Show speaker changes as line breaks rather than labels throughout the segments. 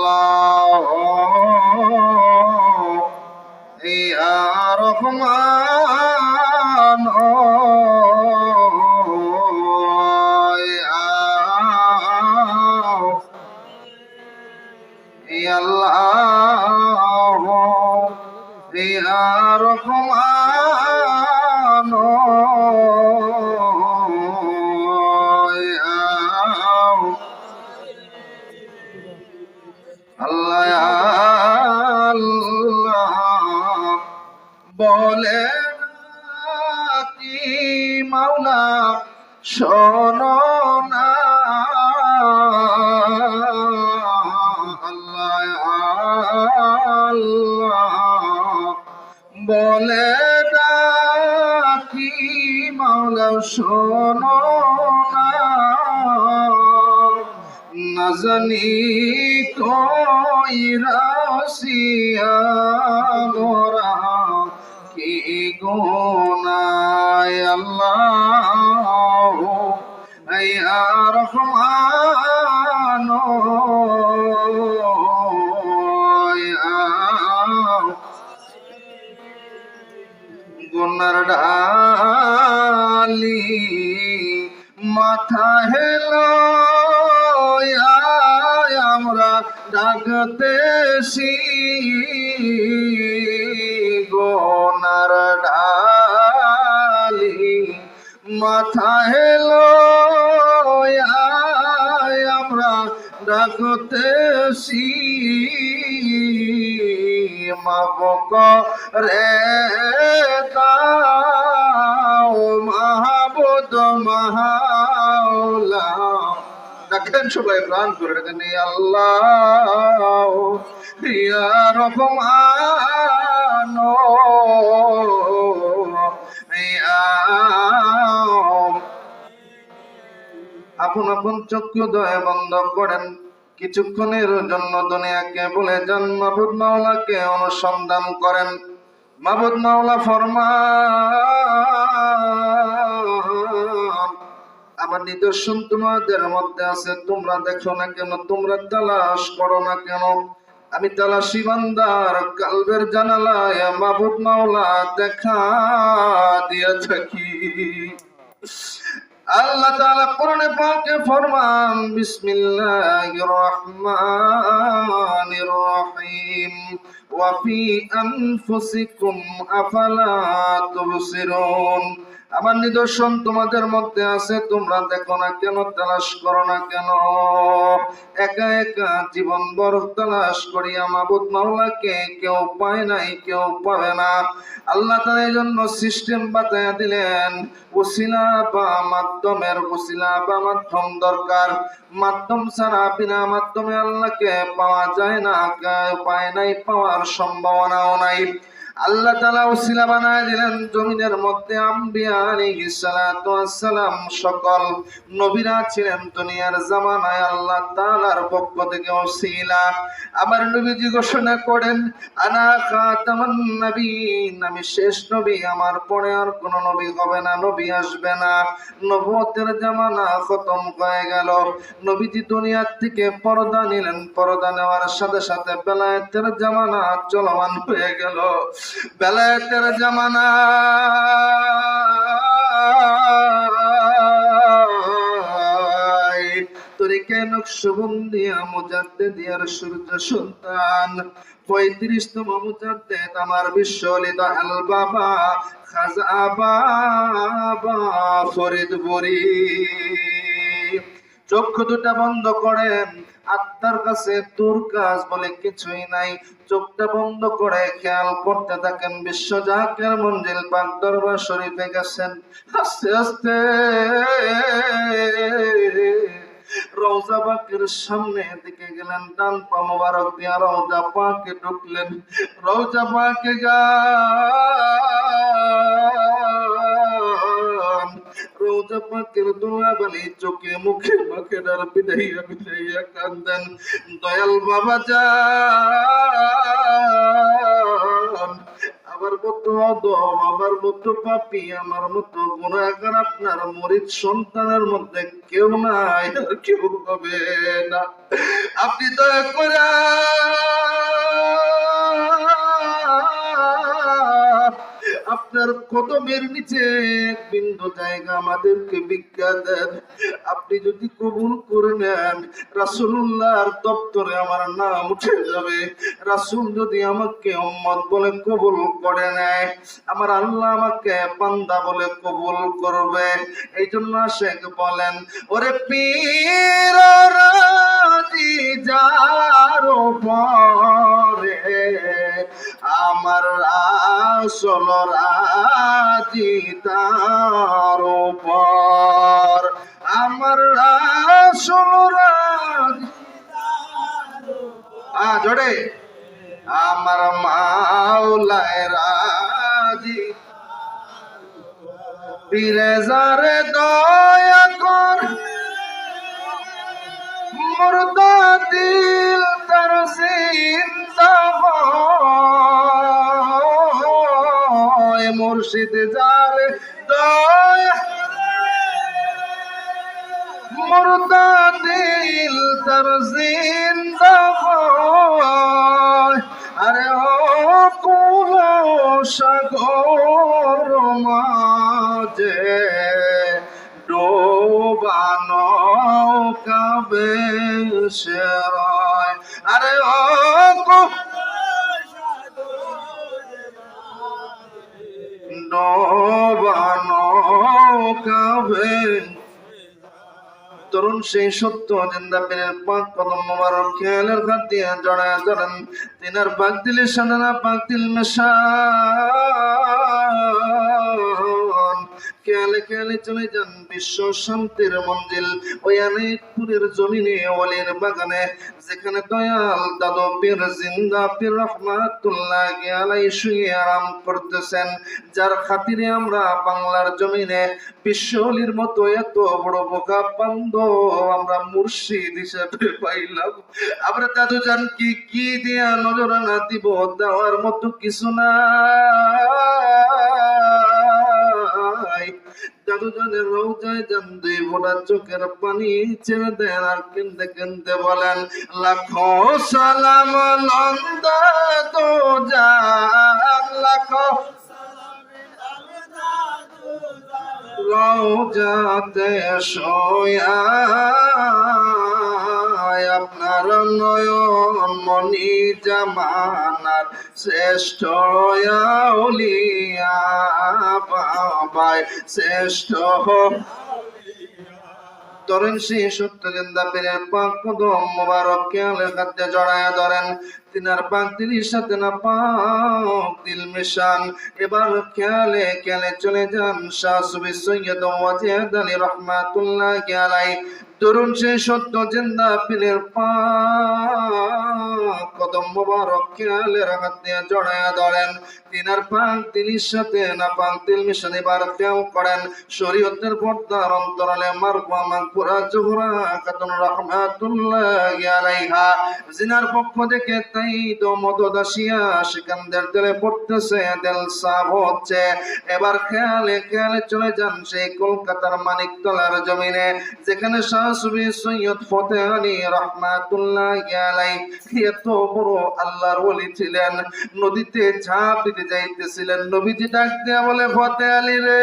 আল্লাহ ইয়া রহমান ইয়া আল্লাহ ইয়া রহমান আল্লাহ আল্লাহ বলে কি মাওলা শোনো না আল্লাহ আল্লাহ বলে কি মাওলা শোনো না না জানি কই রাশিয়া মোরা কি গুনাহ আল্লাহ ইয়া রহমান গুনার ডালি মাথা হেলো আমরা ডাকতেছি গুনার ডালি মাথা হেলো আমরা ডাকতেছি মাবক রে দাও মাহবুদ মাওলা দেখেন সবাই প্রাণ করে দেখেন আল্লাহ ইয়া রহমান আপন আপন চক্ষু দয়া বন্ধ করেন কিছুক্ষণের জন্য দুনিয়াকে ভুলে যান মাবুদ মাওলাকে অনুসন্ধান করেন মাবুদ মাওলা ফরমান আমার নিদর্শন তোমাদের মধ্যে আছে তোমরা দেখো না কেন তোমরা তালাশ করো না কেন আমি তালাশি বান্দার কালবের জানালায় মাবুদ মাওলা দেখা দিয়ে থাকি আল্লাহ তাআলা কোরআনে পাকে ফরমান বিসমিল্লাহির রহমানির রহিম ওয়া ফি আনফুসিকুম আফালা তুবসিরুন আমার নিদর্শন তোমাদের মধ্যে আছে তোমরা দেখো না কেন তালাশ করো না কেন একা একা জীবন ভর তালাশ করিয়া মাবুদ মাওলাকে কেউ পায় নাই কেউ পাবে না আল্লাহ তাআলা এই জন্য সিস্টেম বাতায়া দিলেন ওসিলা বা মাধ্যমের ওসিলা বা মাধ্যম দরকার মাধ্যম ছাড়া বিনা মাধ্যমে আল্লাহকে পাওয়া যায় না কেউ পায় নাই পাওয়ার সম্ভাবনাও নাই আল্লাহ তাআলা ওসিলা বানায় দিলেন জমিনের মধ্যে আম্বিয়া আলাইহিস সালাতু ওয়াস সালাম সকল নবীরা ছিলেন দুনিয়ার জামানায় আল্লাহ তাআলার পক্ষ থেকে ওসিলা আমার নবীজি ঘোষণা করেন আনা খাতামুন নবীন আমি শেষ নবী আমার পরে আর কোন নবী হবে না নবী আসবে না নবুয়তের জামানা খতম হয়ে গেল নবীজি দুনিয়া থেকে পর্দা নিলেন পর্দা নেওয়ার সাথে সাথে বেলায়েতের জামানা চলমান হয়ে গেল বেলায়েতের জামানা তরিকে নকশবন্দিয়া মুজাদ্দিদিয়ার সূর্য সন্তান 35তম মুজাদ্দিদ আমার বিশ্বলিত আল বাবা খাজা বাবা ফরিদপুরি চক্ষু দুটা বন্ধ করেন আত্মার কাছে তোর কাজ বলে কিছুই নাই চোখটা বন্ধ করে খেয়াল করতে থাকেন বিশ্ব জাহাকের মঞ্জিল পাক দরবার শরীফে গেছেন আস্তে আস্তে রওজা পাকের সামনে দিকে গেলেন ডান পা মোবারক দিয়া রওজা পাকে ঢুকলেন রওজা পাকে রওজা পাকের ধুলাবালি চোখে মুখে মুখে ডার বিদাইয়া বিদাইয়া কান্দেন দয়াল বাবা যান আমার মতো অদম আমার মতো পাপী আমার মতো গুনাহগার আপনার মুরিদ সন্তানের মধ্যে কেউ নাই আর কেউ হবে না আপনি দয়া করে কদমের নিচে এক বিন্দু জায়গা আমাদেরকে ভিক্ষা দেন। আপনি যদি কবুল করে নেন, রাসূলুল্লাহর দপ্তরে আমার নাম উঠে যাবে। রাসূল যদি আমাকে উম্মত বলে কবুল করে নেয়, আমার আল্লাহ আমাকে বান্দা বলে কবুল করবে। এই জন্য শেখ বলেন, ওরে পীর রাজি যার উপরে আমার আসল রাজি তার উপর, আমার আসল রাজি জোরে আমার মাওলায় রাজি। পীরে যারে দয়া কর মুর্দা দিল তার জিন্দা হয়, মুর্শিদ যারে দয়া মুর্দা দিল তার জিন্দা হয়। আরে ও কুল সাগর মাঝে ডোবানো কাবে সেরায়, আরে ও ডোবানো কাবে। তরুণ সেই সত্য জিন্দা পীরের পাক কদম মোবারক খেয়ালের হাত দিয়ে জড়ায় ধরেন। তিনার পাক দিলে সাদানা পাক দিল মেশান, খেয়ালে খেয়ালে চলে যান বিশ্ব শান্তির মঞ্জিল। ওই অনেকপুরের জমিনে ওয়ালির বাগানে, যেখানে দয়াল দাদু পীর জিন্দা পীর রহমাতুল্লাহ আলাইহি শুয়ে আরাম করতেছেন, যার খাতিরে আমরা বাংলার জমিনে বিশ্বলির মতো এত বড় বোকা বান্ধব আমরা মুর্শিদ হিসেবে পাইলাম। আমরা দাদু জান কি দিয়া নজরানা দিব, দেওয়ার মতো কিছু নাই। দাদু জানের রওজায় যান, দুই ফোঁটা চোখের পানি ছেড়ে দেন আর কেন্দে কেন্দে বলেন, লাখো সালাম নন্দ তো জান, লাখো রওজাতে শোয়া আপনার নয়ন মনি জামানার শ্রেষ্ঠ আউলিয়া বাবায় শ্রেষ্ঠ। তরুণ সেই সত্য জিন্দা পীরের পাক কদম মোবারক খেয়ালের হাতে জড়ায়া ধরেন। তিনার পাক দিলির সাথে না পাক দিল মিশান। এবার খেয়ালে খেয়ালে চলে যান শাহ সুফি সৈয়দ ওয়াজিদ আলী রহমাতুল্লাহি আলাইহি। তরুণ সেই সত্য জিন্দা পীরের পাক কদম মোবারক খেয়ালের হাত দিয়ে জড়ায়া ধরেন। তিনার পাক দিলির সাথে না পাক দিল মিশান। এবার খেয়াল করেন, শরীয়তের পর্দার অন্তরালে মারফুয়া মাগফুরা জোহরা খাতুন রহমাতুল্লাহি আলাইহা জিনার পক্ষ থেকে তাই তো মদদ আসিয়া সিকান্দার দিলে পড়তেছে, দিল সাফ হচ্ছে। এবার খেয়ালে খেয়ালে চলে যান সেই কলকাতার মানিকতলার জমিনে, যেখানে শাহ সুফি সৈয়দ ফতেহ আলী রহমাতুল্লাহি আলাইহি এত বড় আল্লাহর ওলি ছিলেন। নদীতে ঝাঁপ দিতে যাইতেছিলেন, নবীজি ডাক দিয়া বলে, ফতেহ আলী রে,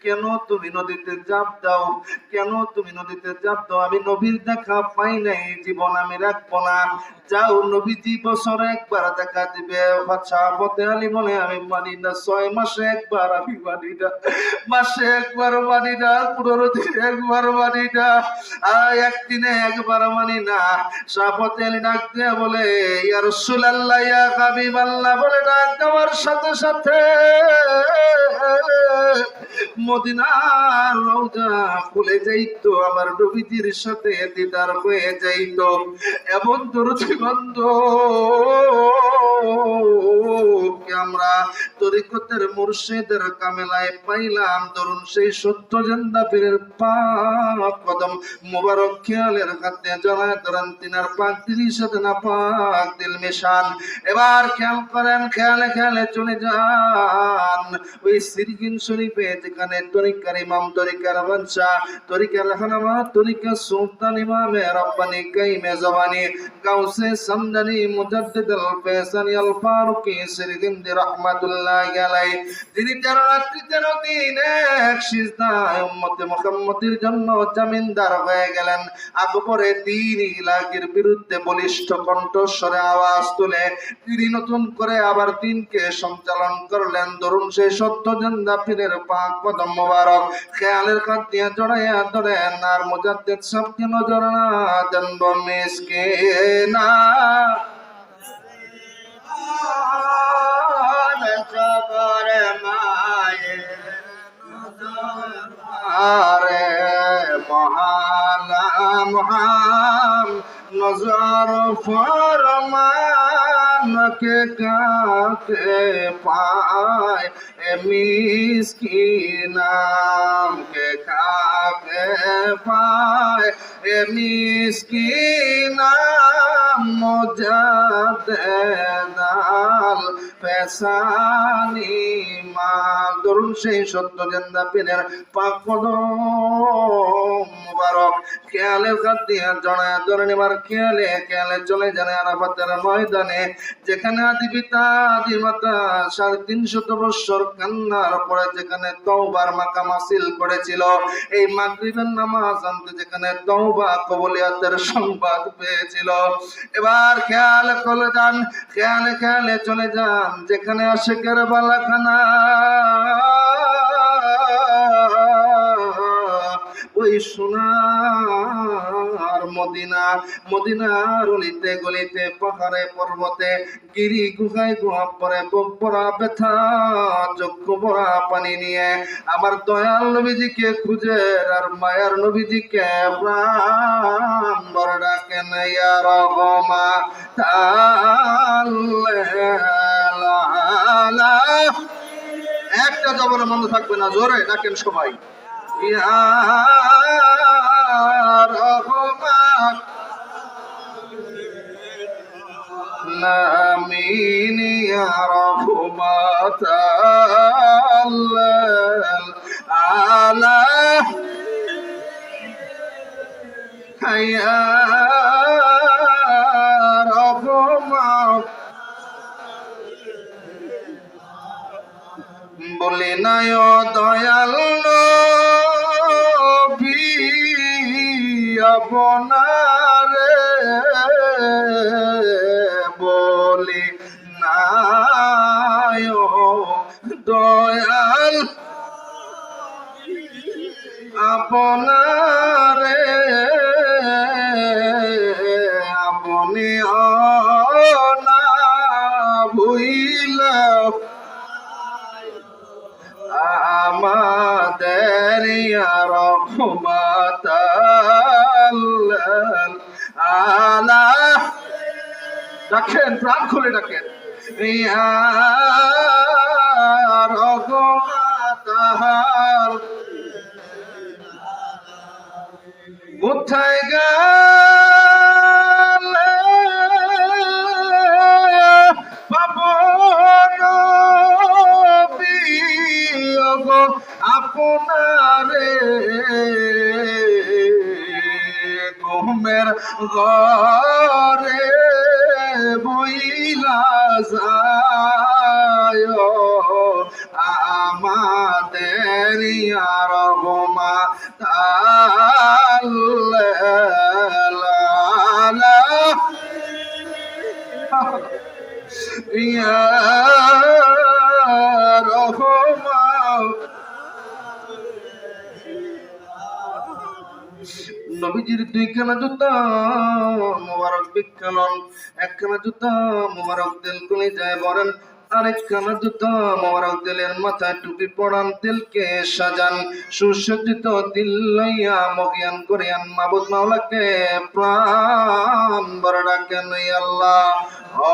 কেন তুমি নদীতে ঝাঁপ দাও, কেন তুমি নদীতে ঝাঁপ দাও? আমি নবীর দেখা পাই নাই, জীবন আমি রাখবো না। যাও, নবীজি বছরে একবার দেখা দিবে। বাদশাহ ফতেহ আলী বলে, আমি মানি না, 6 মাসে একবার আমি মানি না, মাসে একবার মানি না, 15 দিনে একবার মানি না, একদিনে একবার মানি না। শাহ ফতেহ আলী ডাক দিয়ে বলে, ইয়া রাসূলুল্লাহ ইয়া হাবিবাল্লাহ বলে ডাক দেওয়ার সাথে সাথে মদিনার রওজা খুলে যাইতো, আমার নবীজির সাথে দিদার হয়ে যাইতো। এমন দরুদ গন্ধ আমরা তরিকতের মুর্শিদের কামেলায় পাইলাম ধরুন সেই সত্য জিন্দা পীরের পাক কদম মুবারক খেয়ালের হাতে জড়ায় ধরেন তিনার পাক দিলির সাথে না পাক দিল মিশান। এবার খেয়াল করেন, খেয়ালে খেয়ালে চলে যান ওই সিরগিন শরীফে যেখানে তরিকার ইমাম, তরিকার বাদশা, তরিকার রাহনামা, তরিকার সুলতান ইমামে রব্বানি কাইমে জবানি গাউসে সামদানি মুজাদ্দিদ আল ফয়সালি আল ফারুকি সিরগিন্দি রাহমাতুল্লাহি আলাইহি, যিনি 13 রাত্রি 13 দিন এক সিজদায় উম্মতে মুহাম্মদের জন্য জামিনদার হয়ে গেলেন। আকবরে দ্বীন ইলাহির বিরুদ্ধে বলিষ্ঠ কণ্ঠস্বরে আওয়াজ তুলে তিনি নতুন করে আবার দিনকে সঞ্চালন করলেন। ধরুন সেই সত্য জিন্দা পীরের পাক কদম মোবারক খেয়ালের কাঠ দিয়ে জড়াইয়া ধরেন আর মুজাদ্দিদ সাহেবকে নজর না দেন মিসকিনা আরে মহালা মহান নজর ফরমান কে কাকে পায় এ মিসকিনাম কে কাকে পায় এ মিসকিনাম মুজাদ্দিদাল ফেসানি মা। ধরুন সেই সত্য জিন্দা পীরের পাক কদম মুবারক খেয়ালের কাঠ দিয়ে জড়ায় ধরেন। এবার খেয়ালে খেয়ালে চলে যান আরাফাতের ময়দানে, যেখানে আদি পিতা আদি মাতা 350 বছর কান্নার পরে যেখানে তওবার মাকাম হাসিল করেছিল, এই মাগরিবের নামাজ আনতে যেখানে তওবা কবুলিয়াতের সংবাদ পেয়েছিল। এবার খেয়াল করে যান, খেয়ালে খেয়ালে চলে যান যেখানে আশিকের বালাখানা, ওই সোনার মদিনা, মদিনার অলিতে গলিতে পাহাড়ে পর্বতে গিরি গুহায় গুহা পরে বুক ভরা ব্যথা চক্ষু ভরা পানি নিয়ে আমার দয়াল নবীজিকে খুঁজে আর মায়ার নবীজিকে প্রাণ ভরে ডাকেন ইয়া রাহমাতাল্লিল। একটা জবর বন্ধ থাকবে না, জোরে ডাকেন সবাই ইয়া রহমান লামিন ইয়া রহমাতাল্লিল আলা ইয়া রহমান। বলি নাই ও দয়াল নবী আপনারে, বলি নাই ও দয়াল আপনারে, আপনি না ভুইলা আমাদের ইয়া রহমাতাল্লিল আলা। ডাকেন, প্রাণ খুলে ডাকেন ইয়া রহমাতাল। কোথায় গেলে পাবো নবী গো আপনারে, ঘুমের ঘরে বইলা যায় আমাদের ইয়া রহমাতাল্লিল ইয়া রহমান। নবীজির দুইখানা জুতা মোবারক বিখ্যালন, একখানা জুতা মোবারক দিল কুলি যায় বলেন, আরেকখানা জুতা মোবারক দিলের মাথায় টুপি পরান, দিলকে সাজান সুসজ্জিত দিল লইয়া মগিয়ান করিয়ান মাবুদ মাওলাকে প্রাণ ভরে ডাকেন আল্লাহ ও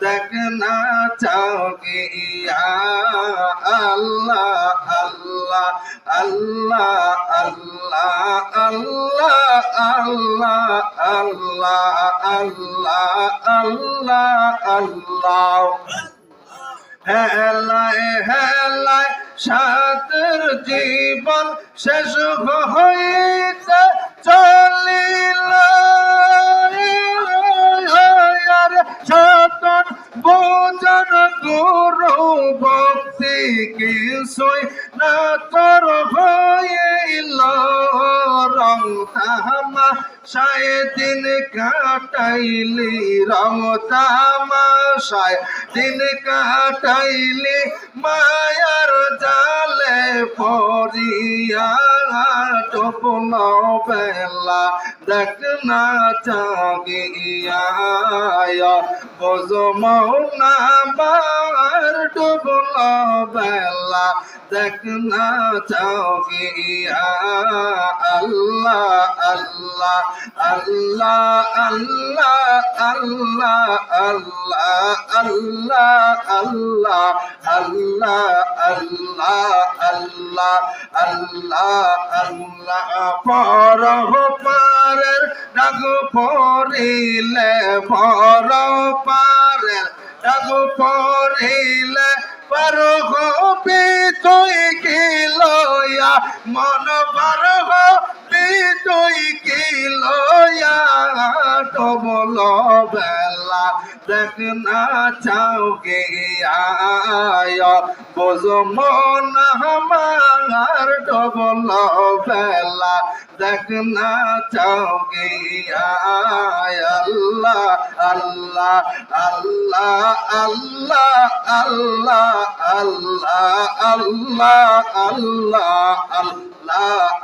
দেখনা চাও কি আল্লাহ আল্লাহ আল্লাহ আল্লাহ আল্লাহ আল্লাহ আল্লাহ আল্লাহ আল্লাহ আল্লাহ হেলায় হেলায় সাদের জীবন শেষ হইতে চলিল সাতন বোঝার গুরু ভক্তি কিছুই না তোর হইল রং তামা সায় দিন কাটাইলি রং তামাশায় দিন কাটাইলি মায়ার জালে পড়িয়া টপন বেলা দেখ না চাগিয়া বোঝ মৌনা বার ডুবল বেলা দেখ না চাগিয়া আল্লাহ আল্লাহ আল্লাহ আল্লাহ আল্লাহ আল্লাহ আল্লাহ আল্লাহ আল্লাহ আল্লাহ আল্লাহ আল্লাহ পর পারের ডাক পড়িলে পর পারের ডাক পড়িলে পার হবি তুই কি লয়া মন পার হবি তুই কি লয়া ডবল বেলা দেখ না চাও গে আয় বোঝ মন আমার ডবল বেলা দেখ না চাও গে আয় আল্লাহ আল্লাহ আল্লাহ আল্লাহ আল্লাহ আল্লাহ আল্লাহ আল্লাহ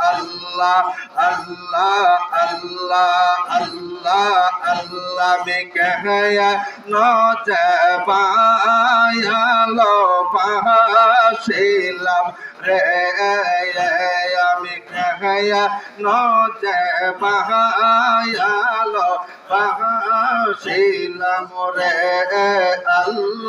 আল্লাহ আল্লাহ আল্লাহ আল্লাহ আল্লাহ মে কহয়া নজবায়ালো পাশিলাম রে আমি কহয়া নজবায়ালো পাশিলাম রে আল্লাহ